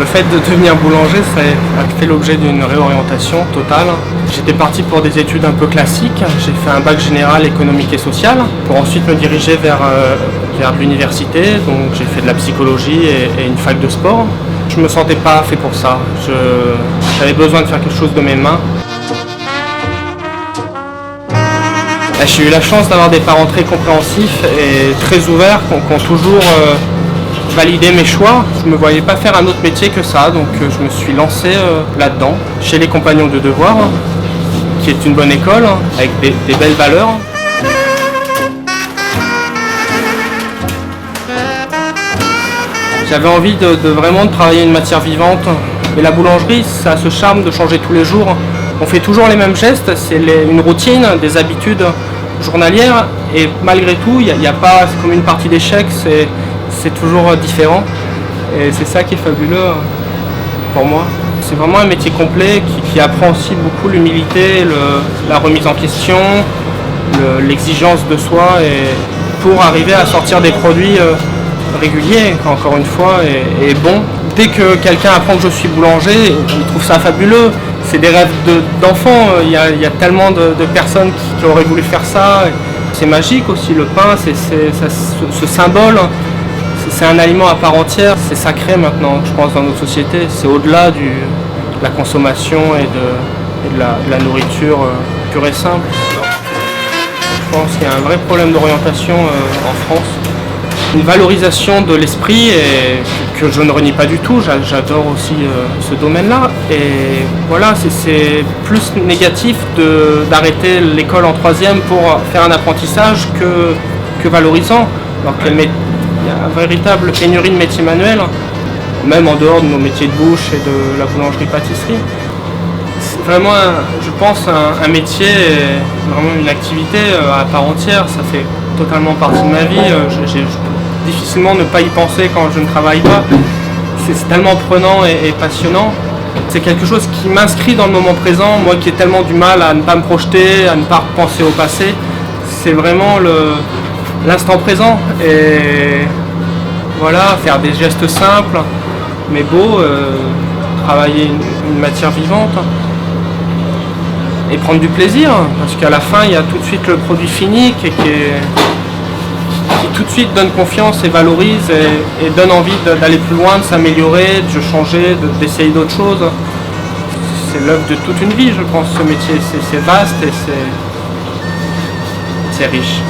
Le fait de devenir boulanger, ça a fait l'objet d'une réorientation totale. J'étais parti pour des études un peu classiques. J'ai fait un bac général économique et social pour ensuite me diriger vers l'université. Donc j'ai fait de la psychologie et une fac de sport. Je me sentais pas fait pour ça. J'avais besoin de faire quelque chose de mes mains. J'ai eu la chance d'avoir des parents très compréhensifs et très ouverts, qui ont toujours validé mes choix. Je ne me voyais pas faire un autre métier que ça, donc je me suis lancé là-dedans, chez les Compagnons de Devoir, qui est une bonne école, avec des belles valeurs. J'avais envie de vraiment travailler une matière vivante. Et la boulangerie, ça a ce charme de changer tous les jours. On fait toujours les mêmes gestes, c'est une routine, des habitudes journalières. Et malgré tout, il n'y a pas comme une partie d'échec, c'est toujours différent. Et c'est ça qui est fabuleux pour moi. C'est vraiment un métier complet qui apprend aussi beaucoup l'humilité, la remise en question, l'exigence de soi et pour arriver à sortir des produits régulier, encore une fois, et bon. Dès que quelqu'un apprend que je suis boulanger, il trouve ça fabuleux. C'est des rêves d'enfants. Il y a tellement de personnes qui auraient voulu faire ça. C'est magique aussi, le pain, ce symbole. C'est un aliment à part entière. C'est sacré maintenant, je pense, dans nos sociétés. C'est au-delà de la consommation et de la nourriture pure et simple. Je pense qu'il y a un vrai problème d'orientation en France. Une valorisation de l'esprit et que je ne renie pas du tout, j'adore aussi ce domaine-là. Et voilà, c'est plus négatif d'arrêter l'école en 3e pour faire un apprentissage que valorisant. Alors qu'il y a une véritable pénurie de métiers manuels, même en dehors de nos métiers de bouche et de la boulangerie-pâtisserie. C'est vraiment, je pense, un métier, vraiment une activité à part entière. Ça fait totalement partie de ma vie. Je peux difficilement ne pas y penser quand je ne travaille pas. C'est tellement prenant et passionnant. C'est quelque chose qui m'inscrit dans le moment présent. Moi qui ai tellement du mal à ne pas me projeter, à ne pas penser au passé, c'est vraiment l'instant présent. Et voilà, faire des gestes simples mais beaux, travailler une matière vivante et prendre du plaisir, parce qu'à la fin il y a tout de suite le produit fini qui tout de suite donne confiance et valorise et donne envie d'aller plus loin, de s'améliorer, de changer, d'essayer d'autres choses. C'est l'œuvre de toute une vie, je pense, ce métier. C'est vaste et c'est riche.